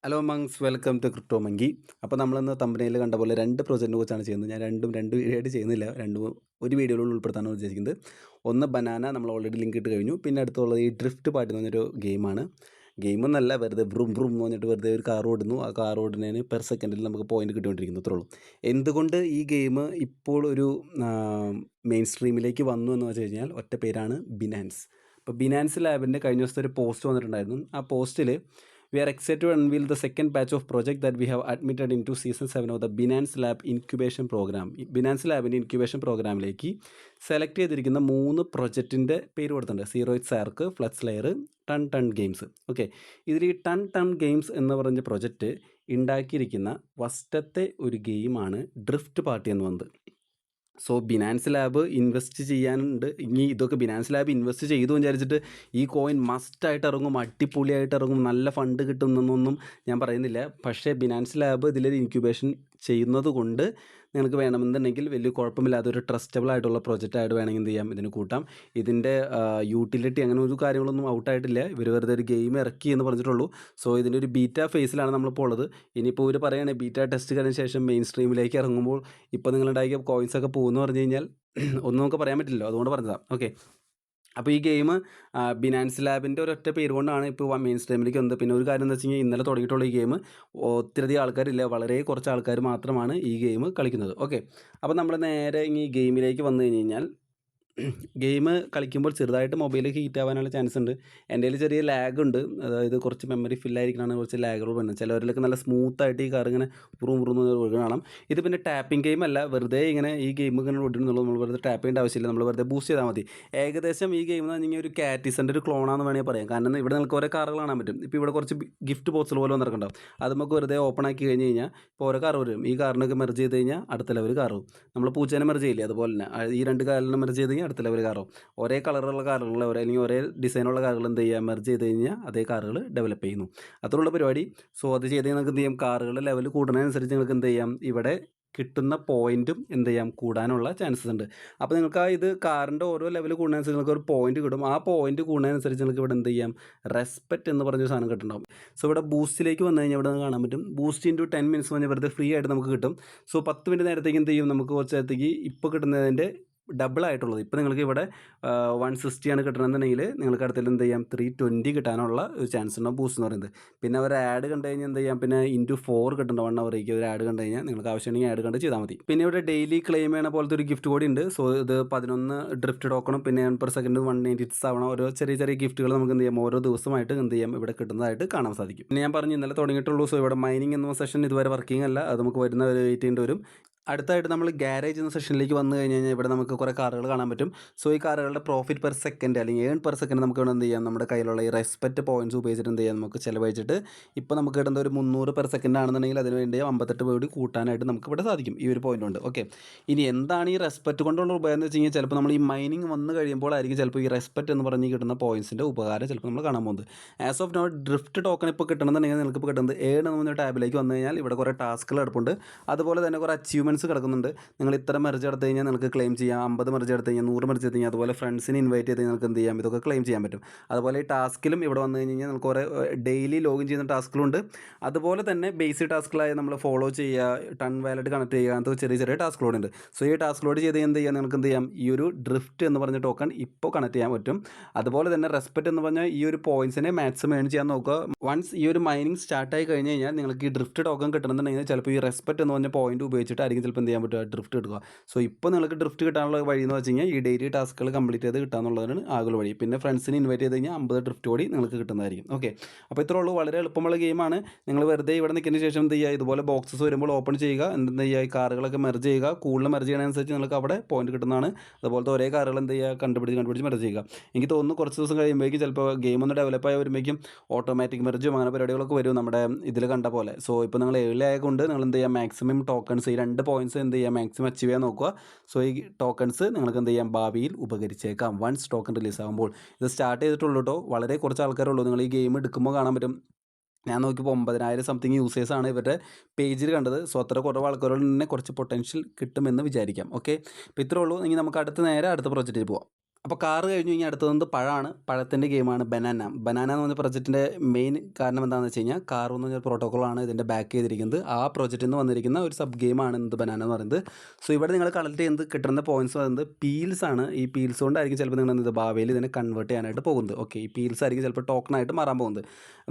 Hello മങ്സ്, welcome to crypto monkey. അപ്പോൾ നമ്മളിന്ന് തമ്പനയിൽ കണ്ട പോലെ 2 പ്രോജക്റ്റിനെ കുറിച്ചാണ് ചെയ്യുന്നത്. ഞാൻ രണ്ടും 2 വീഡിയോ ആയിട്ട് ചെയ്യുന്നില്ല. രണ്ടും ഒരു വീഡിയോയിൽ ഉൾപ്പെടുത്താനാണ് ഉദ്ദേശിക്കുന്നത്. ഒന്ന് ബനാന, നമ്മൾ ഓൾറെഡി ലിങ്ക് ഇട്ട് കഴിഞ്ഞു. പിന്നെ അടുത്തുള്ളത് ഈ ഡ്രിഫ്റ്റ് പാർട്ടി എന്ന് പറഞ്ഞൊരു ഗെയിമാണ്. ഗെയിമെന്നല്ല, വെറുതെ ബ്രും ബ്രും എന്ന് പറഞ്ഞിട്ട് വെറുതെ ഒരു കാർ ഓടുന്നു. ആ കാർ ഓടുന്നതിന് പെർ സെക്കൻഡിൽ നമുക്ക് പോയിന്റ് കിട്ടിക്കൊണ്ടിരിക്കുന്നു, അത്രേ ഉള്ളൂ. എന്തുകൊണ്ട് ഈ ഗെയിം ഇപ്പോൾ ഒരു മെയിൻ സ്ട്രീമിലേക്ക് വന്നു എന്ന് വെച്ച് കഴിഞ്ഞാൽ ഒറ്റ പേരാണ് ബിനാൻസ്. അപ്പോൾ ബിനാൻസ് ലാബിൻ്റെ കഴിഞ്ഞ ദിവസത്തെ ഒരു പോസ്റ്റ് വന്നിട്ടുണ്ടായിരുന്നു. ആ പോസ്റ്റിൽ we are excited to unveil the second batch of project that we have admitted into season 7 of the Binance Lab incubation program. Binance ലാബിൻ്റെ ഇൻക്യുബേഷൻ പ്രോഗ്രാമിലേക്ക് സെലക്ട് ചെയ്തിരിക്കുന്ന 3 പ്രൊജക്റ്റിൻ്റെ പേര് കൊടുത്തിട്ടുണ്ട്. സീറോയിറ്റ് സാർക്ക്, flux layer, ton games. Okay, ഇതിൽ ഈ ടൺ ഗെയിംസ് എന്ന് പറഞ്ഞ പ്രൊജക്റ്റ് ഉണ്ടാക്കിയിരിക്കുന്ന ഫസ്റ്റത്തെ ഒരു ഗെയിമാണ് ഡ്രിഫ്റ്റ് പാർട്ടി എന്ന് വന്നത്. സോ ബിനാൻസ് ലാബ് ഇൻവെസ്റ്റ് ചെയ്യാനുണ്ട്. ഇനി ഇതൊക്കെ ബിനാൻസ് ലാബ് ഇൻവെസ്റ്റ് ചെയ്തു വിചാരിച്ചിട്ട് ഈ കോയിൻ മസ്റ്റായിട്ട് ഇറങ്ങും, അടിപൊളിയായിട്ട് ഇറങ്ങും, നല്ല ഫണ്ട് കിട്ടുമെന്നൊന്നും ഞാൻ പറയുന്നില്ല. പക്ഷേ ബിനാൻസ് ലാബ് ഇതിലൊരു ഇൻക്യുബേഷൻ ചെയ്യുന്നത് കൊണ്ട് നിങ്ങൾക്ക് വേണമെന്നുണ്ടെങ്കിൽ വലിയ കുഴപ്പമില്ലാതെ ഒരു ട്രസ്റ്റബിൾ ആയിട്ടുള്ള പ്രൊജക്റ്റായിട്ട് വേണമെങ്കിൽ എന്ത് ചെയ്യാം, ഇതിന് കൂട്ടാം. ഇതിൻ്റെ യൂട്ടിലിറ്റി അങ്ങനെ ഒരു കാര്യങ്ങളൊന്നും ഔട്ടായിട്ടില്ല. ഇവർ വെറുതെ ഒരു ഗെയിം ഇറക്കി എന്ന് പറഞ്ഞിട്ടുള്ളൂ. സോ ഇതിൻ്റെ ഒരു ബീറ്റ ഫേസിലാണ് നമ്മളിപ്പോൾ ഉള്ളത്. ഇനിയിപ്പോൾ ഇവർ പറയുകയാണെങ്കിൽ ബീറ്റ ടെസ്റ്റ് കഴിഞ്ഞ ശേഷം മെയിൻ സ്ട്രീമിലേക്ക് ഇറങ്ങുമ്പോൾ ഇപ്പോൾ നിങ്ങളുണ്ടാക്കിയ കോയിൻസൊക്കെ പോകുമെന്ന് പറഞ്ഞു കഴിഞ്ഞാൽ ഒന്നും നമുക്ക് പറയാൻ പറ്റില്ലല്ലോ, അതുകൊണ്ട് പറഞ്ഞതാണ്. ഓക്കെ, അപ്പോൾ ഈ ഗെയിം ബിനാൻസ് ലാബിൻ്റെ ഒരൊറ്റ പേര് കൊണ്ടാണ് ഇപ്പോൾ മെയിൻ സ്ട്രീമിലേക്ക് വന്നത്. പിന്നെ ഒരു കാര്യം എന്താ വെച്ച് കഴിഞ്ഞാൽ ഇന്നലെ തുടങ്ങിയിട്ടുള്ള ഈ ഗെയിം ഒത്തിരി ആൾക്കാരില്ല, വളരെ കുറച്ച് ആൾക്കാർ മാത്രമാണ് ഈ ഗെയിം കളിക്കുന്നത്. ഓക്കെ, അപ്പോൾ നമ്മൾ നേരെ ഈ ഗെയിമിലേക്ക് വന്നു കഴിഞ്ഞ് കഴിഞ്ഞാൽ ഗെയിം കളിക്കുമ്പോൾ ചെറുതായിട്ട് മൊബൈൽ ഹീറ്റ് ആവാനുള്ള ചാൻസ് ഉണ്ട്. എൻ്റെ കയ്യിൽ ചെറിയ ലാഗ് ഉണ്ട്, അതായത് കുറച്ച് മെമ്മറി ഫില്ലായിരിക്കണമാണ് കുറച്ച് ലാഗുകൾ വരുന്നത്. ചിലവരിലൊക്കെ നല്ല സ്മൂത്തായിട്ട് ഈ കാർ ഇങ്ങനെ ഉറും ഒഴുകണം. ഇത് പിന്നെ ടാപ്പിംഗ് ഗെയിം അല്ല, വെറുതെ ഇങ്ങനെ ഈ ഗെയിം ഇങ്ങനെ ഓടുന്നുള്ളൂ. നമ്മൾ വെറുതെ ടാപ്പ് ചെയ്യേണ്ട ആവശ്യമില്ല, നമ്മൾ വെറുതെ ബൂസ്റ്റ് ചെയ്താൽ മതി. ഏകദേശം ഈ ഗെയിം എന്ന് പറഞ്ഞാൽ ഒരു കാറ്റിസൻ്റെ ഒരു ക്ലോണാന്ന് വേണമെങ്കിൽ പറയാം. കാരണം ഇവിടെ നിങ്ങൾക്ക് ഓരോ കാറുകൾ കാണാൻ പറ്റും. ഇപ്പോൾ ഇവിടെ കുറച്ച് ഗിഫ്റ്റ് ബോക്സുകൾ പോലെ വന്നിട്ടുണ്ടാവും. അത് നമുക്ക് വെറുതെ ഓപ്പൺ ആക്കി കഴിഞ്ഞ് കഴിഞ്ഞാൽ ഇപ്പോൾ ഓരോ കാർ വരും. ഈ കാറിനൊക്കെ മെർജ് ചെയ്ത് കഴിഞ്ഞാൽ അടുത്ത ലെവൽ കാറും. നമ്മൾ പൂച്ചേനെ മെർജ് ചെയ്യില്ലേ, അതുപോലെ തന്നെ ഈ 2 കാറിനെ മെർജ് ചെയ്ത് കഴിഞ്ഞാൽ അടുത്ത ലെവൽ കാറും. ഒരേ കളറുള്ള കാറുകൾ, അല്ലെങ്കിൽ ഒരേ ഡിസൈനുള്ള കാറുകൾ എന്ത് ചെയ്യുക, മെർജ് ചെയ്ത് കഴിഞ്ഞാൽ അതേ കാറുകൾ ഡെവലപ്പ് ചെയ്യുന്നു. അത്രയുള്ള പരിപാടി. സോ അത് ചെയ്ത് നിങ്ങൾക്ക് എന്ത് ചെയ്യാം, കാറുകളുടെ ലെവൽ കൂടുന്നതിനനുസരിച്ച് നിങ്ങൾക്ക് എന്ത് ചെയ്യാം, ഇവിടെ കിട്ടുന്ന പോയിൻറ്റും എന്ത് ചെയ്യാം, കൂടാനുള്ള ചാൻസസ് ഉണ്ട്. അപ്പോൾ നിങ്ങൾക്ക് ഇത് കാറിൻ്റെ ഓരോ ലെവൽ കൂടുന്നതനുസരിച്ച് നിങ്ങൾക്ക് ഒരു പോയിന്റ് കിട്ടും. ആ പോയിന്റ് കൂടുന്നതനുസരിച്ച് നിങ്ങൾക്ക് ഇവിടെ എന്ത് ചെയ്യാം, റെസ്പെക്റ്റ് എന്ന് പറഞ്ഞൊരു സാധനം കിട്ടുന്നുണ്ടാവും. സോ ഇവിടെ ബൂസ്റ്റിലേക്ക് വന്നു കഴിഞ്ഞാൽ ഇവിടെ കാണാൻ പറ്റും, ബൂസ്റ്റ് ഇൻറ്റു 10 മിനിറ്റ്സ് പറഞ്ഞാൽ വെറുതെ ഫ്രീ ആയിട്ട് നമുക്ക് കിട്ടും. സോ 10 മിനിറ്റ് നേരത്തേക്ക് എന്ത് ചെയ്യും, നമുക്ക് കുറച്ച് നേരത്തേക്ക് ഇപ്പോൾ കിട്ടുന്നതിൻ്റെ ഡബിൾ ആയിട്ടുള്ളത്. ഇപ്പോൾ നിങ്ങൾക്ക് ഇവിടെ 160 ആണ് കിട്ടണമെന്നുണ്ടെങ്കിൽ നിങ്ങൾക്ക് അടുത്തിൽ എന്ത് ചെയ്യാം, 320 കിട്ടാനുള്ള ഒരു ചാൻസ് ഉണ്ടാവും ബൂസ്റ്റ് എന്ന് പറയുന്നത്. പിന്നെ ഒരു ആഡ് കണ്ടു കഴിഞ്ഞാൽ എന്ത് ചെയ്യാം, പിന്നെ ഇൻറ്റു 4 കിട്ടുന്നുണ്ട് 1 അവറേക്ക്. ഒരു ആഡ് കണ്ടു കഴിഞ്ഞാൽ നിങ്ങൾക്ക് ആവശ്യമുണ്ടെങ്കിൽ ആഡ് കണ്ട് ചെയ്താൽ മതി. പിന്നെ ഇവിടെ ഡെയിലി ക്ലെയിം ചെയ്യണ പോലത്തെ ഒരു ഗിഫ്റ്റ് കൂടി ഉണ്ട്. സോ ഇത് 11 ഡ്രിഫ്റ്റ് ടോക്കണും പിന്നെ പെർ സെക്കൻഡ് 196 ആവണ ഓരോ ചെറിയ ഗിഫ്റ്റുകൾ നമുക്ക് എന്ത് ചെയ്യാം, ഓരോ ദിവസമായിട്ട് എന്ത് ചെയ്യാം, ഇവിടെ കിട്ടുന്നതായിട്ട് കാണാൻ സാധിക്കും. പിന്നെ ഞാൻ പറഞ്ഞു ഇന്നലെ തുടങ്ങിയിട്ടുള്ളൂ. സോ ഇവിടെ മൈനിങ് എന്ന സെഷൻ ഇതുവരെ വർക്കിംഗ് അല്ല, അത് നമുക്ക് വരുന്ന ഒരു വെയിറ്റ് ചെയ്യേണ്ടി വരും. അടുത്തായിട്ട് നമ്മൾ ഗാരേജ് എന്ന സെഷനിലേക്ക് വന്നു കഴിഞ്ഞ് കഴിഞ്ഞാൽ ഇവിടെ നമുക്ക് കുറേ കാറുകൾ കാണാൻ പറ്റും. സോ ഈ കാറുകളുടെ പ്രോഫിറ്റ് പെർ സെക്കൻഡ് അല്ലെങ്കിൽ ഏൺ പെർ സെക്കൻഡ് നമുക്ക് ഇവിടെ എന്ത് ചെയ്യാം, നമ്മുടെ കയ്യിലുള്ള ഈ റെസ്പെക്റ്റ് പോയിന്റ്സ് ഉപയോഗിച്ചിട്ട് എന്ത് ചെയ്യാം, നമുക്ക് ചിലവഴിച്ചിട്ട് ഇപ്പോൾ നമുക്ക് കിട്ടുന്ന ഒരു 300 പെർ സെക്കൻഡ് ആണെന്നുണ്ടെങ്കിൽ അതിന് വേണ്ടി 58 കൂടി കൂട്ടാനായിട്ട് നമുക്ക് ഇവിടെ സാധിക്കും ഈ ഒരു പോയിന്റ് ഉണ്ട്. ഓക്കെ, ഇനി എന്താണ് ഈ റെസ്പെക്റ്റ് കൊണ്ടുള്ള ഉപകാരം എന്ന് വെച്ച് കഴിഞ്ഞാൽ ചിലപ്പോൾ നമ്മൾ ഈ മൈനിങ് വന്നു കഴിയുമ്പോൾ ആയിരിക്കും ചിലപ്പോൾ ഈ റെസ്പെക്റ്റ് എന്ന് പറഞ്ഞ് കിട്ടുന്ന പോയിന്റ്സിൻ്റെ ഉപകാരം ചിലപ്പോൾ നമ്മൾ കാണാൻ പോകുന്നത്. As of now drift token ഇപ്പോൾ കിട്ടണമെന്നുണ്ടെങ്കിൽ നിങ്ങൾക്ക് ഇപ്പോൾ കിട്ടുന്നത് ഏൺ എന്ന ടാബിലേക്ക് വന്നു കഴിഞ്ഞാൽ ഇവിടെ കുറേ ടാസ്കുകൾ എടുപ്പുണ്ട്. അതുപോലെ തന്നെ കുറേ അച്ചീവ്മെൻറ്റ്സ് കിടക്കുന്നുണ്ട്. നിങ്ങൾ ഇത്ര മെർജ് എടുത്ത് കഴിഞ്ഞാൽ നിങ്ങൾക്ക് ക്ലെയിം ചെയ്യാം, 50 മെർജ് എടുത്ത് കഴിഞ്ഞാൽ 100 മെർജ് എടുത്ത് കഴിഞ്ഞാൽ അതുപോലെ ഫ്രണ്ട്സിനെ ഇൻവൈറ്റ് ചെയ്ത് നിങ്ങൾക്ക് എന്ത് ചെയ്യാം, ഇതൊക്കെ ക്ലെയിം ചെയ്യാൻ പറ്റും. അതുപോലെ ഈ ടാസ്കിലും ഇവിടെ വന്നു കഴിഞ്ഞ് കഴിഞ്ഞാൽ നമുക്ക് കുറേ ഡെയിലി ലോഗിൻ ചെയ്യുന്ന ടാസ്കുകളുണ്ട്. അതുപോലെ തന്നെ ബേസിക് ടാസ്കുകളായി നമ്മൾ ഫോളോ ചെയ്യുക, ടൺ വാലറ്റ് കണക്ട് ചെയ്യുക, അങ്ങനത്തെ ചെറിയ ടാസ്കുകളുണ്ട്. സോ ഈ ടാസ്കുകളോട് ചെയ്ത് എന്ത് ചെയ്യാം, നിങ്ങൾക്ക് എന്ത് ചെയ്യാം, ഈ ഒരു ഡ്രിഫ്റ്റ് എന്ന് പറഞ്ഞ ടോക്കൺ ഇപ്പോൾ കണക്ട് ചെയ്യാൻ പറ്റും. അതുപോലെ തന്നെ റെസ്പെക്റ്റ് എന്ന് പറഞ്ഞാൽ ഈ ഒരു പോയിന്റ്സിനെ മാക്സിമം ഏൺ ചെയ്യാൻ നോക്കുക. വൺസ് ഈ ഒരു മൈനിങ് സ്റ്റാർട്ടായി കഴിഞ്ഞ് കഴിഞ്ഞാൽ നിങ്ങൾക്ക് ഈ ഡ്രിഫ്റ്റ് ടോക്കൺ കിട്ടണമെന്നുണ്ടെങ്കിൽ ചിലപ്പോൾ ഈ റെസ്പെക്റ്റ് എന്ന് പറഞ്ഞ പോയിന്റ് ഉപയോഗിച്ചിട്ടായിരിക്കും ചിലപ്പോൾ എന്ത് ചെയ്യാൻ പറ്റുക, ഡ്രിഫ്റ്റ് എടുക്കുക. സോ ഇപ്പോൾ നിങ്ങൾക്ക് ഡ്രിഫ്റ്റ് കിട്ടാനുള്ള വഴി എന്ന് വെച്ച് കഴിഞ്ഞാൽ ഈ ഡെയിലി ടാസ്കുകൾ കംപ്ലീറ്റ് ചെയ്ത് കിട്ടാന്നുള്ളതാണ് ആകുള്ള വഴി. പിന്നെ ഫ്രണ്ട്സിനെ ഇൻവൈറ്റ് ചെയ്ത് കഴിഞ്ഞാൽ 50 ഡ്രിഫ്റ്റ് കൂടി നിങ്ങൾക്ക് കിട്ടുന്നതായിരിക്കും. ഓക്കെ, അപ്പോൾ ഇത്രേ ഉള്ളൂ, വളരെ എളുപ്പമുള്ള ഗെയിമാണ്. നിങ്ങൾ വെറുതെ ഇവിടെ നിൽക്കുന്നതിന് ശേഷം എന്ത് ചെയ്യുക, ഇതുപോലെ ബോക്സസ് വരുമ്പോൾ ഓപ്പൺ ചെയ്യുക, എന്ത് ചെയ്യുക, ഈ കാറുകളൊക്കെ മെർജ് ചെയ്യുക. കൂടുതൽ മെർജ് ചെയ്യുന്നതനുസരിച്ച് നിങ്ങൾക്ക് അവിടെ പോയിന്റ് കിട്ടുന്നതാണ്. അതുപോലത്തെ ഒരേ കാറുകൾ എന്ത് ചെയ്യുക, കണ്ടുപിടിച്ച് മെർജ് ചെയ്യുക. എനിക്ക് തോന്നുന്നു കുറച്ച് ദിവസം കഴിയുമ്പോഴേക്കും ചിലപ്പോൾ ഗെയിം ഒന്ന് ഡെവലപ്പ് ആയി വരുമ്പോഴേക്കും ഓട്ടോമാറ്റിക് മെർജും അങ്ങനെ പരിപാടികളൊക്കെ വരും നമ്മുടെ ഇതിൽ കണ്ട പോലെ. സോ ഇപ്പോൾ നിങ്ങൾ ഏർലി ആയതുകൊണ്ട് നിങ്ങൾ എന്ത് ചെയ്യുക, മാക്സിമം ടോക്കൺസ് ഈ 2 പോയിന്റ്സ് എന്ത് ചെയ്യുക, മാക്സിമം അച്ചീവ് ചെയ്യാൻ നോക്കുക. സോ ഈ ടോക്കൺസ് നിങ്ങൾക്ക് എന്ത് ചെയ്യാം, ഭാവിയിൽ ഉപകരിച്ചേക്കാം വൺസ് ടോക്കൺ റിലീസ് ആകുമ്പോൾ. ഇത് സ്റ്റാർട്ട് ചെയ്തിട്ടുള്ളൂ കേട്ടോ, വളരെ കുറച്ച് ആൾക്കാരുള്ളൂ. നിങ്ങൾ ഈ ഗെയിം എടുക്കുമ്പോൾ കാണാൻ പറ്റും, ഞാൻ നോക്കിയപ്പോൾ 9000 സംതിങ് യൂസേഴ്സാണ് ഇവരുടെ പേജിൽ കണ്ടത്. സോ അത്ര കുറവ് ആൾക്കാരോട് തന്നെ കുറച്ച് പൊട്ടൻഷ്യൽ കിട്ടുമെന്ന് വിചാരിക്കാം. ഓക്കെ, അപ്പോൾ ഇത്രേ ഉള്ളൂ. ഇനി നമുക്ക് നേരെ അടുത്ത പ്രോജക്റ്റിൽ പോവാം. അപ്പോൾ കാറ് കഴിഞ്ഞു കഴിഞ്ഞാൽ അടുത്തത് വന്നത് പഴമാണ്. പഴത്തിൻ്റെ ഗെയിമാണ് ബനാന. ബനാന എന്ന് പറഞ്ഞ പ്രൊജക്റ്റിൻ്റെ മെയിൻ കാരണം എന്താണെന്ന് വെച്ച് കഴിഞ്ഞാൽ കാർ എന്ന് പറഞ്ഞ പ്രോട്ടോക്കോളാണ് ഇതിൻ്റെ ബാക്ക് ചെയ്തിരിക്കുന്നത്. ആ പ്രൊജക്റ്റിൽ നിന്ന് വന്നിരിക്കുന്ന ഒരു സബ് ഗെയിമാണ് എന്ത് ബനാന എന്ന് പറയുന്നത്. സോ ഇവിടെ നിങ്ങൾ കളക്ട് ചെയ്യുന്നത് കിട്ടുന്ന പോയിൻറ്റ്സ് പറയുന്നത് പീൽസ് ആണ്. ഈ പീൽസ് കൊണ്ടായിരിക്കും ചിലപ്പോൾ നിങ്ങൾ എന്ത് ഭാവിയിൽ ഇതിനെ കൺവേർട്ട് ചെയ്യാനായിട്ട് പോകുന്നത്. ഓക്കെ, ഈ പീൽസ് ആയിരിക്കും ചിലപ്പോൾ ടോക്കണായിട്ട് മാറാൻ പോകുന്നത്.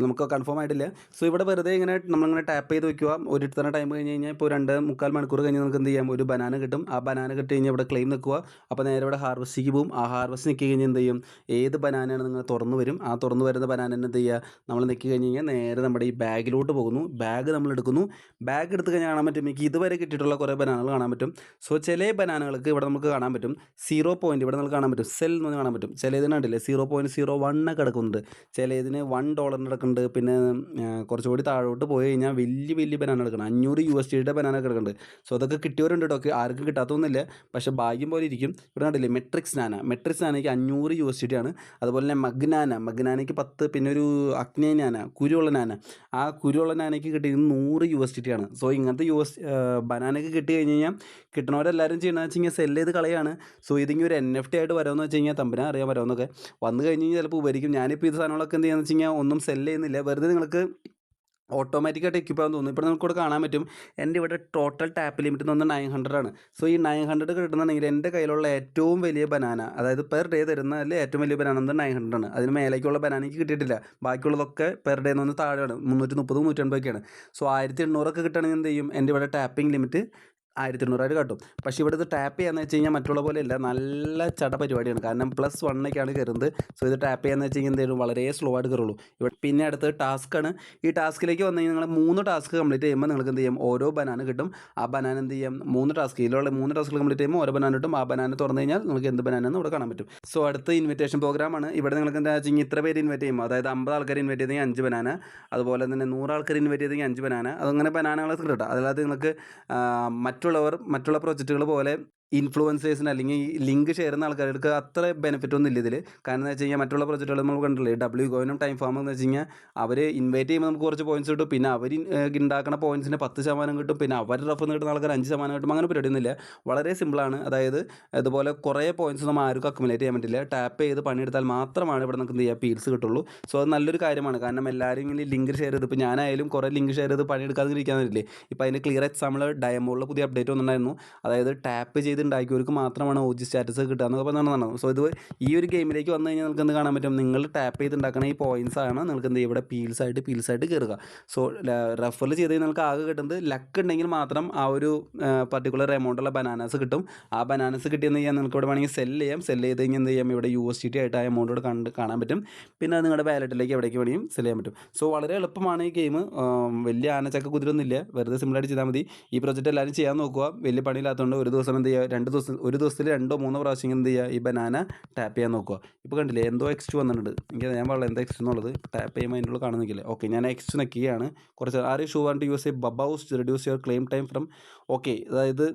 നമുക്ക് കൺഫേം ആയിട്ടില്ല. സോ ഇവിടെ വെറുതെ ഇങ്ങനെ നമ്മളിങ്ങനെ ടാപ്പ് ചെയ്ത് വെക്കുക. ഒരു ഇത്ര ടൈം കഴിഞ്ഞ് കഴിഞ്ഞാൽ ഇപ്പോൾ 2-3/4 മണിക്കൂർ കഴിഞ്ഞ് നമുക്ക് എന്ത് ചെയ്യാം, ഒരു ബനാന കിട്ടും. ആ ബനാന കിട്ടി കഴിഞ്ഞാൽ ഇവിടെ ക്ലെയിം നിൽക്കുക. അപ്പോൾ നേരെ ഇവിടെ ഹാർവസ്റ്റിക്ക് പോകും. ആ ഹാർവസ്റ്റ് നിൽക്കി കഴിഞ്ഞാൽ എന്ത് ചെയ്യും, ഏത് ബനാനയാണ് നിങ്ങൾ തുറന്ന് വരും. ആ തുറന്ന് വരുന്ന ബനാന എന്ത് ചെയ്യുക, നമ്മൾ നിൽക്കി കഴിഞ്ഞ് കഴിഞ്ഞാൽ നേരെ നമ്മുടെ ഈ ബാഗിലോട്ട് പോകുന്നു. ബാഗ് നമ്മൾ എടുക്കുന്നു. ബാഗ് എടുത്ത് കഴിഞ്ഞാൽ കാണാൻ പറ്റും എനിക്ക് ഇതുവരെ കിട്ടിയിട്ടുള്ള കുറേ ബനാനകൾ കാണാൻ പറ്റും. സോ ചില ബനാനകൾക്ക് ഇവിടെ നമുക്ക് കാണാൻ പറ്റും 0 പോയിൻറ്റ്, ഇവിടെ നമുക്ക് കാണാൻ പറ്റും സെൽ എന്ന് കാണാൻ പറ്റും. ചില ഇതിനുണ്ടല്ലേ 0.01 ഒക്കെ കിടക്കുന്നുണ്ട്. ചില ഇതിന് $1 കിടക്കുന്നുണ്ട്. പിന്നെ കുറച്ചുകൂടി താഴോട്ട് പോയി കഴിഞ്ഞാൽ വലിയ വലിയ ബനാന കിടക്കണം, $500 ബനാന കിടക്കുന്നുണ്ട്. സോ അതൊക്കെ കിട്ടിയവരുണ്ട് കേട്ടോ, ആർക്കും കിട്ടാത്തൊന്നുമില്ല. പക്ഷേ ഭാഗ്യം പോലെ ഇരിക്കും. ഇവിടെ കണ്ടില്ലേ മെട്രിക്സ് നാനയ്ക്ക് $500 ആണ്. അതുപോലെ തന്നെ മഗ്നാനയ്ക്ക് 10, പിന്നെ ഒരു അഗ്നേ നാന, കുരുള്ള നാന, ആ കുരുള്ള നാനയ്ക്ക് കിട്ടിയത് $100 ആണ്. സോ ഇങ്ങനത്തെ ബനാനയ്ക്ക് കിട്ടി കഴിഞ്ഞ് കഴിഞ്ഞാൽ കിട്ടണവരെല്ലാവരും ചെയ്യണമെന്ന് വെച്ച് കഴിഞ്ഞാൽ സെല്ല് ചെയ്ത് കളയാണ്. സോ ഇതിങ്ങനെ ഒരു NFT ആയിട്ട് വരുമെന്ന് വെച്ച് കഴിഞ്ഞാൽ തമ്പന അറിയാൻ വരുമെന്നൊക്കെ വന്നു കഴിഞ്ഞ് കഴിഞ്ഞാൽ ചിലപ്പോൾ ഉപകരിക്കും. ഞാനിപ്പോൾ ഇത് സാധനങ്ങളൊക്കെ എന്ത് ചെയ്യുകയെന്ന് വെച്ച് കഴിഞ്ഞാൽ ഒന്നും സെല്ല് ചെയ്യുന്നില്ല, വെറുതെ നിങ്ങൾക്ക് ഓട്ടോമാറ്റിക്കായിട്ട് എക്യുപ്പാകാൻ തോന്നും. ഇപ്പോൾ നമുക്കിവിടെ കാണാൻ പറ്റും എൻ്റെ ഇവിടെ ടോട്ടൽ ടാപ്പ് ലിമിറ്റ് എന്ന് പറഞ്ഞാൽ 900 ആണ്. സോ ഈ 900 കിട്ടുന്നുണ്ടെങ്കിൽ എൻ്റെ കയ്യിലുള്ള ഏറ്റവും വലിയ ബനാന, അതായത് പെർ ഡേ തരുന്നതിൽ ഏറ്റവും വലിയ ബനാന എന്ന് 900 ആണ്. അതിന് മേലേക്കുള്ള ബനാന എനിക്ക് കിട്ടിയിട്ടില്ല. ബാക്കിയുള്ളതൊക്കെ പെർ ഡേ എന്ന് പറഞ്ഞാൽ താഴെയാണ്, 330, 180 സോ 1800 കിട്ടുകയാണെങ്കിൽ എന്ത് ചെയ്യും, എൻ്റെ ഇവിടെ ടാപ്പിംഗ് ലിമിറ്റ് 1800 കാട്ടും. പക്ഷേ ഇവിടെ ഇത് ടാപ്പ് ചെയ്യാന്ന് വെച്ച് കഴിഞ്ഞാൽ മറ്റുള്ള പോലെ അല്ല, നല്ല ചട പരിപാടിയാണ്. കാരണം +1 കയറുന്നത്. സോ ഇത് ടാപ്പ് ചെയ്യാന്ന് വെച്ച് കഴിഞ്ഞാൽ എന്തെങ്കിലും വളരെ സ്ലോ ആയിട്ട് കയറുള്ളൂ. ഇവിടെ പിന്നെ അടുത്ത് ടാസ്ക്കാണ്. ഈ ടാസ്കിലേക്ക് വന്നു കഴിഞ്ഞാൽ നിങ്ങൾ 3 ടാസ്ക് കംപ്ലീറ്റ് ചെയ്യുമ്പോൾ നിങ്ങൾക്ക് എന്ത് ചെയ്യും, ഓരോ ബനാന കിട്ടും. ആ ബനാന എന്ത് ചെയ്യാം, 3 ടാസ്ക് ഇതിലുള്ള 3 ടാസ്കുകൾ കംപ്ലീറ്റ് ചെയ്യുമ്പോൾ ഓരോ ബനാന കിട്ടും. ആ ബനാന തുറന്നു കഴിഞ്ഞാൽ നിങ്ങൾക്ക് എന്ത് ബനാനെന്ന് ഇവിടെ കാണാൻ പറ്റും. സോ അടുത്ത ഇൻവിറ്റേഷൻ പ്രോഗ്രാമാണ്. ഇവിടെ നിങ്ങൾക്ക് എന്താ വെച്ച് കഴിഞ്ഞാൽ ഇത്ര പേര് ഇൻവൈറ്റ് ചെയ്യും, അതായത് 50 ആൾക്കാർ ഇൻവൈറ്റ് ചെയ്തെങ്കിൽ 5 ബനാന, അതുപോലെ തന്നെ 100 ആൾക്കാർ ഇൻവൈറ്റ് ചെയ്തെങ്കിൽ 5 ബനാന, അതങ്ങനെ ബനാനകൾ കിട്ടും. അതായത് നിങ്ങൾക്ക് മറ്റുള്ള പ്രൊജക്റ്റുകൾ പോലെ ഇൻഫ്ലുവൻസേഴ്സിന് അല്ലെങ്കിൽ ലിങ്ക് ഷെയർ ചെയ്യുന്ന ആൾക്കാർക്ക് അത്ര ബെനിഫിറ്റ് ഒന്നും ഇല്ല ഇതിൽ. കാരണം എന്ന് വെച്ച് കഴിഞ്ഞാൽ മറ്റുള്ള പ്രൊജക്റ്റുകൾ നമ്മൾ കണ്ടില്ലേ, WGoനും ടൈം ഫാമും എന്ന് വെച്ച് കഴിഞ്ഞാൽ അവർ ഇൻവൈറ്റ് ചെയ്യുമ്പോൾ നമുക്ക് കുറച്ച് പോയിൻറ്റ്സ് കിട്ടും. പിന്നെ അവർ ഉണ്ടാക്കുന്ന പോയിൻറ്റ്സിന് 10% കിട്ടും. പിന്നെ അവർ റഫർ കിട്ടുന്ന ആൾക്കാർ 5% കിട്ടും. അങ്ങനെ പരിപാടിയൊന്നുമില്ല, വളരെ സിമ്പിളാണ്. അതായത് അതുപോലെ കുറേ പോയിൻറ്റ്സ് നമ്മൾ ആർക്കും അക്യുമുലേറ്റ് ചെയ്യാൻ പറ്റില്ല. ടാപ്പ് ചെയ്ത് പണിയെടുത്താൽ മാത്രമാണ് ഇവിടെ നമുക്ക് എന്ത് ചെയ്യുക, പീൽസ് കിട്ടുള്ളൂ. സോ അത് നല്ലൊരു കാര്യമാണ്. കാരണം എല്ലാവരും ഇങ്ങനെ ലിങ്ക് ഷെയർ ചെയ്ത്, ഇപ്പോൾ ഞാനായാലും കുറേ ലിങ്ക് ഷെയർ ചെയ്ത് പണിയെടുക്കാതെ ഇരിക്കാൻ പറ്റില്ലേ. ഇപ്പോൾ അതിൻ്റെ ക്ലിയർ എക്സാമ്പിൾ ഡയമോളിൽ പുതിയ അപ്ഡേറ്റ് വന്നിട്ടുണ്ടായിരുന്നു. അതായത് ടാപ്പ് ചെയ്ത് ഉണ്ടാക്കിയവർക്ക് മാത്രമാണ് OG സ്റ്റാറ്റസ് കിട്ടുക എന്നൊക്കെ പറഞ്ഞതാണ്. സോ ഇത് ഈ ഒരു ഗെയിമിലേക്ക് വന്നു കഴിഞ്ഞാൽ നിങ്ങൾക്ക് എന്ത് കാണാൻ പറ്റും, നിങ്ങൾ ടാപ്പ് ചെയ്ത് ഉണ്ടാക്കുന്ന ഈ പോയിൻറ്റ്സ് ആണ് നിങ്ങൾക്ക് എന്ത് ചെയ്യും, ഇവിടെ പീൽസായിട്ട് കയറുക. സോ റെഫർ ചെയ്ത് നിങ്ങൾക്ക് ആകെ കിട്ടുന്നത് ലക്ക് ഉണ്ടെങ്കിൽ മാത്രം ആ ഒരു പർട്ടിക്കുലർ എമൗണ്ടുള്ള ബനാനാസ് കിട്ടും. ആ ബനാനാസ് കിട്ടിയെന്ന് കഴിഞ്ഞാൽ നിങ്ങൾക്ക് ഇവിടെ വേണമെങ്കിൽ സെല്ല് ചെയ്ത് കഴിഞ്ഞാൽ എന്ത് ചെയ്യാം, ഇവിടെ USDT ആയിട്ട് ആ എമൗണ്ട് ഇവിടെ കാണാൻ പറ്റും. പിന്നെ അത് നിങ്ങളുടെ വാലറ്റിലേക്ക് എവിടേക്ക് വേണമെങ്കിലും സെല്ല് ചെയ്യാൻ പറ്റും. സോ വളരെ എളുപ്പമാണ് ഈ ഗെയിം. വലിയ ആനച്ചക്ക കുതിരൊന്നുമില്ല, വെറുതെ സിമ്പിളായിട്ട് ചെയ്താൽ മതി. ഈ പ്രൊജക്റ്റ് എല്ലാവരും ചെയ്യാൻ നോക്കുക. വലിയ പണിയില്ലാത്തതുകൊണ്ട് ഒരു ദിവസം എന്ത് ചെയ്യുക, ഒരു ദിവസത്തിൽ 2-3 പ്രാവശ്യം എന്ത് ചെയ്യുക, ഈ ബനാന ടാപ്പ് ചെയ്യാൻ നോക്കുക. ഇപ്പോൾ കണ്ടില്ലേ എന്തോ X2 വന്നിട്ടുണ്ട്. എനിക്ക് ഞാൻ പറയാം എന്താ X2 എന്നുള്ളത്. ടാപ്പ് ചെയ്യുമ്പോൾ അതിൻ്റെ ഉള്ളിൽ കാണുന്നില്ലേ. ഓക്കെ, ഞാൻ X2 നിൽക്കുകയാണ്. കുറച്ച് ഷൂ വാണ്ട് ടു യൂസ് എ ബബൌസ് reduce your claim time from. Okay, അതായത്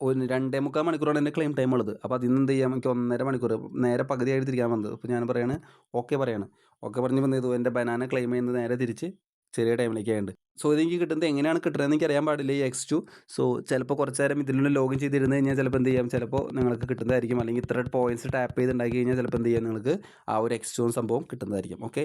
ഒരു 2.25 മണിക്കൂറാണ് എൻ്റെ ക്ലെയിം ടൈം ഉള്ളത്. അപ്പോൾ അതിൽ നിന്ന് എന്ത് ചെയ്യാം, എനിക്ക് 1.5 മണിക്കൂർ നേരെ പകുതിയായിട്ട് തിരിക്കാൻ വന്നത്. അപ്പോൾ ഞാൻ പറയാണ് ഓക്കെ പറഞ്ഞ് വന്നത് എൻ്റെ ബനാന ക്ലെയിം ചെയ്യുന്നത് നേരെ തിരിച്ച് ചെറിയ ടൈമിലേക്ക് ആയിട്ടുണ്ട്. സോ ഇതെനിക്ക് കിട്ടുന്നത് എങ്ങനെയാണ് കിട്ടുന്നതെന്ന് എനിക്ക് അറിയാൻ പാടില്ല ഈ X2. സോ ചിലപ്പോൾ കുറച്ച് നേരം ഇതിലുള്ള ലോഗിൻ ചെയ്തിരുന്ന് കഴിഞ്ഞാൽ ചിലപ്പോൾ എന്ത് ചെയ്യാം, ചിലപ്പോൾ നിങ്ങൾക്ക് കിട്ടുന്നതായിരിക്കും. അല്ലെങ്കിൽ ഇത്ര പോയിൻറ്റ്സ് ടാപ്പ് ചെയ്ത് ഉണ്ടാക്കി കഴിഞ്ഞാൽ ചിലപ്പോൾ എന്ത് ചെയ്യാം, നിങ്ങൾക്ക് ആ ഒരു X2 സംഭവം കിട്ടുന്നതായിരിക്കും. ഓക്കെ,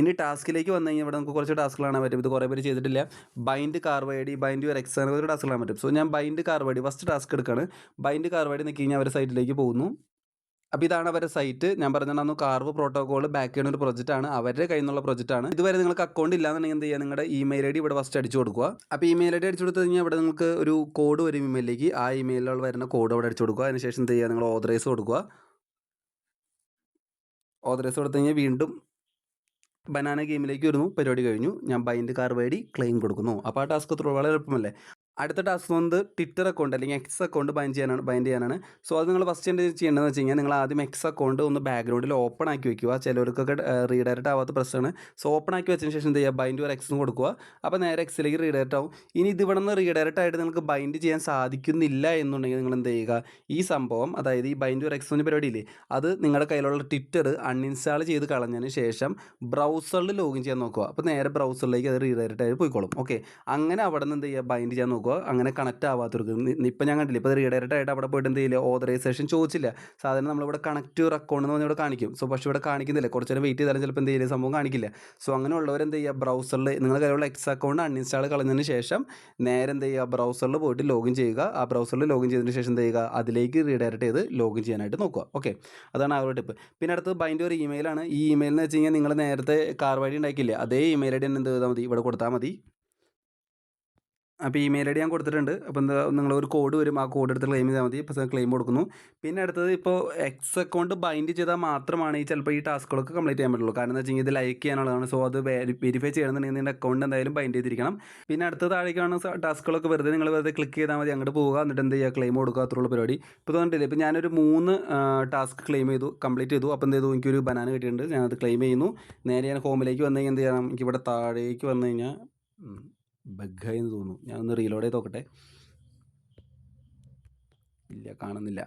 ഇനി ടാസ്കിലേക്ക് വന്നു കഴിഞ്ഞാൽ ഇവിടെ നമുക്ക് കുറച്ച് ടാസ്കുകൾ കാണാൻ പറ്റും. ഇത് കുറേ പേര് ചെയ്തിട്ടില്ല. ബൈൻഡ് കാർവൈഡി, ബൈൻഡ് യുവർ എക്സ് അങ്ങനെ ഒരു ടാസ്ക് കാണാൻ പറ്റും. സോ ഞാൻ ബൈൻഡ് കാർവൈഡി ഫസ്റ്റ് ടാസ്ക് എടുക്കുകയാണ്. ബൈൻഡ് കാർവൈഡി നിൽക്കി കഴിഞ്ഞാൽ അവരുടെ സൈറ്റിലേക്ക് പോകുന്നു. അപ്പോൾ ഇതാണ് അവരുടെ സൈറ്റ്. ഞാൻ പറഞ്ഞിട്ടുണ്ടായിരുന്നു കാർവ് പ്രോട്ടോകോൾ ബാക്ക് ചെയ്യുന്ന ഒരു പ്രൊജക്റ്റാണ്, അവരുടെ കയ്യിൽ നിന്നുള്ള പ്രൊജക്റ്റാണ്. ഇതുവരെ നിങ്ങൾക്ക് അക്കൗണ്ട് ഇല്ലാന്നുണ്ടെങ്കിൽ എന്ത് ചെയ്യുക, നിങ്ങളുടെ ഇമെയിൽ ID ഇവിടെ ഫസ്റ്റ് അടിച്ചു കൊടുക്കുക. അപ്പോൾ ഇമെയിൽ ID അടിച്ചു കൊടുത്തു കഴിഞ്ഞാൽ ഇവിടെ നിങ്ങൾക്ക് ഒരു കോഡ് വരും ഇമെയിലേക്ക്. ആ ഇമെയിലിൽ വരുന്ന കോഡ് അവിടെ അടിച്ചു കൊടുക്കുക. അതിനുശേഷം എന്ത് ചെയ്യുക, നിങ്ങൾ ഓതറൈസ് കൊടുക്കുക. ഓതറൈസ് കൊടുത്തു കഴിഞ്ഞാൽ വീണ്ടും ബനാന ഗെയിമിലേക്ക് വരുന്നു. പരിപാടി കഴിഞ്ഞു. ഞാൻ ബൈൻഡ് കാർവൈഡി ക്ലെയിം കൊടുക്കുന്നു. അപ്പോൾ ആ ടാസ്ക് വളരെ എളുപ്പമല്ലേ. അടുത്ത ടാസ്ക് വന്നത് ട്വിറ്റർ അക്കൗണ്ട് അല്ലെങ്കിൽ X അക്കൗണ്ട് ബൈൻഡ് ചെയ്യാനാണ്. സോ അത് നിങ്ങൾ ഫസ്റ്റ് എന്ത് ചെയ്യേണ്ടതെന്ന് വെച്ച് കഴിഞ്ഞാൽ നിങ്ങൾ ആദ്യം X അക്കൗണ്ട് ഒന്ന് ബാക്ക്ഗ്രൗണ്ടിൽ ഓപ്പൺ ആക്കി വെക്കുക. ചിലവർക്കൊക്കെ റീഡയറക്റ്റ് ആവാത്ത പ്രശ്നമാണ്. സോ ഓപ്പൺ ആക്കി വെച്ചതിന് ശേഷം എന്ത് ചെയ്യുക, ബൈൻഡ് യുവർ എക്സ് കൊടുക്കുക. അപ്പോൾ നേരെ Xലേക്ക് റീഡയറക്റ്റ് ആവും. ഇനി ഇത് ഇവിടെ നിന്ന് റീഡയറക്റ്റ് ആയിട്ട് നിങ്ങൾക്ക് ബൈൻഡ് ചെയ്യാൻ സാധിക്കുന്നില്ല എന്നുണ്ടെങ്കിൽ നിങ്ങൾ എന്ത് ചെയ്യുക, ഈ സംഭവം അതായത് ഈ ബൈൻഡ് യുവർ എക്സ് പരിപാടിയില്ലേ, അത് നിങ്ങളുടെ കയ്യിലുള്ള ട്വിറ്റർ അൺഇൻസ്റ്റാൾ ചെയ്ത് കളഞ്ഞതിന് ശേഷം ബ്രൗസറിൽ ലോഗിൻ ചെയ്യാൻ നോക്കുക. അപ്പോൾ നേരെ ബ്രൗസറിലേക്ക് അത് റീഡയറക്റ്റ് ആയിട്ട് പോയിക്കോളും. ഓക്കെ, അങ്ങനെ അവിടെ നിന്ന് എന്ത് ചെയ്യുക, ബൈൻഡ് ചെയ്യാൻ നോക്കുക. നോക്കുക. അങ്ങനെ കണക്റ്റ് ആവാത്തവർക്ക് ഇപ്പം ഞാൻ കണ്ടില്ല, ഇപ്പോൾ റീഡയറക്റ്റ് ആയിട്ട് അവിടെ പോയിട്ട് എന്ത് ചെയ്യില്ല, ഓതറൈസേഷൻ ചോദിച്ചില്ല. സാധാരണ നമ്മളിവിടെ കണക്ട് യുവർ അക്കൗണ്ട് എന്ന് പറഞ്ഞാൽ ഇവിടെ കാണിക്കും. സോ പക്ഷേ ഇവിടെ കാണിക്കുന്നില്ല. കുറച്ച് നേരം വെയിറ്റ് ചെയ്താലും ചിലപ്പോൾ എന്ത് ചെയ്യില്ല, സംഭവം കാണിക്കില്ല. സോ അങ്ങനെയുള്ളവർ എന്ത് ചെയ്യുക, ബ്രൗസറിൽ നിങ്ങളുടെ കയ്യിലുള്ള എക്സ് അക്കൗണ്ട് അൺഇൻസ്റ്റാൾ കളഞ്ഞതിന് ശേഷം നേരെ എന്ത് ചെയ്യുക, ബ്രൗസറിൽ പോയിട്ട് ലോഗിൻ ചെയ്യുക. ആ ബ്രൗസറിൽ ലോഗിൻ ചെയ്തതിന് ശേഷം എന്ത് ചെയ്യുക, അതിലേക്ക് റീഡയറക്റ്റ് ചെയ്ത് ലോഗിൻ ചെയ്യാനായിട്ട് നോക്കുക. ഓക്കെ, അതാണ് ആ ഒരു ടിപ്പ്. പിന്നെ അടുത്ത് ബൈൻ്റെ ഒരു ഇമെയിലാണ്. ഈ ഇമെയിൽ എന്ന് വെച്ച് കഴിഞ്ഞാൽ നിങ്ങൾ നേരത്തെ കാർ വഴി ഉണ്ടാക്കിയില്ലേ, അതേ ഇമെയിൽ ഐ ഡി എന്ത് ചെയ്താൽ മതി, ഇവിടെ കൊടുത്താൽ മതി. അപ്പോൾ ഇമെയിൽ ഐ ഡി ഞാൻ കൊടുത്തിട്ടുണ്ട്. അപ്പോൾ എന്താ, നിങ്ങളൊരു കോഡ് വരും, ആ കോഡ് എടുത്ത് ക്ലെയിം ചെയ്താൽ മതി. ഇപ്പോൾ ക്ലെയിം കൊടുക്കുന്നു. പിന്നെ അടുത്തത്, ഇപ്പോൾ എക്സ് അക്കൗണ്ട് ബൈൻഡ് ചെയ്താൽ മാത്രമാണ് ഈ ചിലപ്പോൾ ഈ ടാസ്കുകളൊക്കെ കംപ്ലീറ്റ് ചെയ്യാൻ പറ്റുള്ളൂ. കാരണം എന്താ വെച്ച് കഴിഞ്ഞാൽ ഇത് ലൈക്ക് ചെയ്യാനുള്ളതാണ്. സോ അത് വെരിഫൈ ചെയ്യണമെന്നുണ്ടെങ്കിൽ നിങ്ങളുടെ അക്കൗണ്ട് എന്തായാലും ബൈൻഡ് ചെയ്തിരിക്കണം. പിന്നെ അടുത്ത താഴേക്കാണ് ടാസ്കുകളൊക്കെ വെറുതെ നിങ്ങൾ വെറുതെ ക്ലിക്ക് ചെയ്താൽ മതി, അങ്ങോട്ട് പോവുക, എന്നിട്ട് എന്ത് ചെയ്യുക, ക്ലെയിം കൊടുക്കുക, അത്രയുള്ള പരിപാടി. ഇപ്പോൾ തോന്നിട്ടില്ല, ഇപ്പോൾ ഞാനൊരു 3 ടാസ്ക് ക്ലെയിം ചെയ്തു, കംപ്ലീറ്റ് ചെയ്തു. അപ്പോൾ എന്ത് ചെയ്തു, എനിക്കൊരു ബനാന കിട്ടിയിട്ടുണ്ട്. ഞാനത് ക്ലെയിം ചെയ്യുന്നു. നേരെ ഞാൻ ഹോമിലേക്ക് വന്നു കഴിഞ്ഞാൽ എന്ത് ചെയ്യണം, എനിക്കിവിടെ താഴേക്ക് വന്നു കഴിഞ്ഞാൽ ബഗ്ഗായി എന്ന് തോന്നുന്നു. ഞാനൊന്ന് റീലോഡ് ചെയ്ത് നോക്കട്ടെ. ഇല്ല, കാണുന്നില്ല,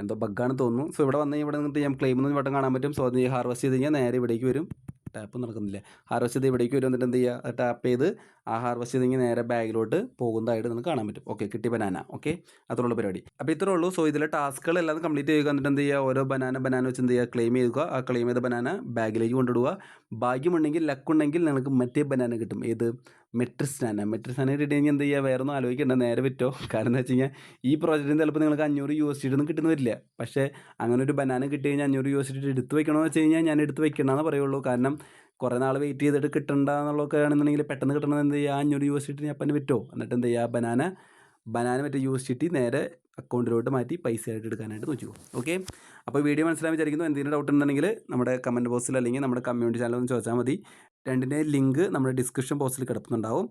എന്തോ ബഗ്ഗാണെന്ന് തോന്നുന്നു. സോ ഇവിടെ വന്ന് ഇവിടെ നിന്നിട്ട് ഞാൻ ക്ലെയിം എന്ന് വട്ടം കാണാൻ പറ്റും. സോ അത് ഹാർവെസ്റ്റ് ചെയ്ത് കഴിഞ്ഞാൽ നേരെ ഇവിടേക്ക് വരും. ടാപ്പ് നടക്കുന്നില്ല. ഹാർവെസ്റ്റ് ചെയ്ത് ഇവിടേക്ക് വരും. എന്നിട്ട് എന്ത് ചെയ്യുക, ടാപ്പ് ചെയ്ത് ആ ഹാർവെസ്റ്റ് ചെയ്ത് കഴിഞ്ഞാൽ നേരെ ബാഗിലോട്ട് പോകുന്നതായിട്ട് നിങ്ങൾക്ക് കാണാൻ പറ്റും. ഓക്കെ, കിട്ടി ബനാന. ഓക്കെ, അത്രയുള്ള പരിപാടി. അപ്പോൾ ഇത്രേ ഉള്ളൂ. സോ ഇതിലെ ടാസ്കുകളെല്ലാം കംപ്ലീറ്റ് ചെയ്യുക. എന്നിട്ട് എന്ത് ചെയ്യുക, ഓരോ ബനാന വെച്ച് എന്ത് ചെയ്യുക, ക്ലെയിം ചെയ്യുക. ആ ക്ലെയിം ചെയ്ത ബനാന ബാഗിലേക്ക് കൊണ്ടിടുക. ഭാഗ്യമുണ്ടെങ്കിൽ, ലക്കുണ്ടെങ്കിൽ നിങ്ങൾക്ക് മറ്റേ ബനാന കിട്ടും. ഏത്, മെട്രിസ്നാന കിട്ടി കഴിഞ്ഞാൽ എന്ത് ചെയ്യുക, വേറെ ഒന്നും ആലോചിക്കേണ്ട, നേരെ വിറ്റോ. കാരണം എന്താ വെച്ച് കഴിഞ്ഞാൽ ഈ പ്രോജക്റ്റിന് ചിലപ്പോൾ നിങ്ങൾക്ക് 500 USD ഒന്നും കിട്ടുന്ന വരില്ല. പക്ഷേ അങ്ങനെ ഒരു ബനാന കിട്ടി കഴിഞ്ഞാൽ 500 USD എടുത്ത് വെക്കണമെന്ന് വെച്ച് കഴിഞ്ഞാൽ ഞാൻ എടുത്ത് വെക്കണമെന്ന് പറയുള്ളൂ. കാരണം കുറേ നാൾ വെയിറ്റ് ചെയ്തിട്ട് കിട്ടണ്ട എന്നുള്ളതൊക്കെ ആണെന്നുണ്ടെങ്കിൽ പെട്ടെന്ന് കിട്ടണമെന്ന് എന്ത് ചെയ്യുക, 500 USD ഞാൻ അപ്പം വിറ്റോ. എന്നിട്ട് എന്ത് ചെയ്യുക, ബനാന മറ്റേ USD നേരെ അക്കൗണ്ടിലോട്ട് മാറ്റി പൈസ ആയിട്ട് എടുക്കാനായിട്ട് നോക്കിയോ. ഓക്കെ, അപ്പോൾ വീഡിയോ മനസ്സിലായി വിചാരിക്കുന്നു. എന്തെങ്കിലും ഡൗട്ട് ഉണ്ടെങ്കിൽ നമ്മുടെ കമൻറ്റ് ബോക്സിൽ അല്ലെങ്കിൽ നമ്മുടെ കമ്മ്യൂണിറ്റി ചാനലിൽ ഒന്ന് ചോദിച്ചാൽ മതി. രണ്ടിൻ്റെയും ലിങ്ക് നമ്മുടെ ഡിസ്ക്രിപ്ഷൻ ബോക്സിൽ കിടക്കുന്നുണ്ടാവും.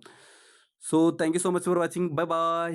So thank you so much for watching. Bye by.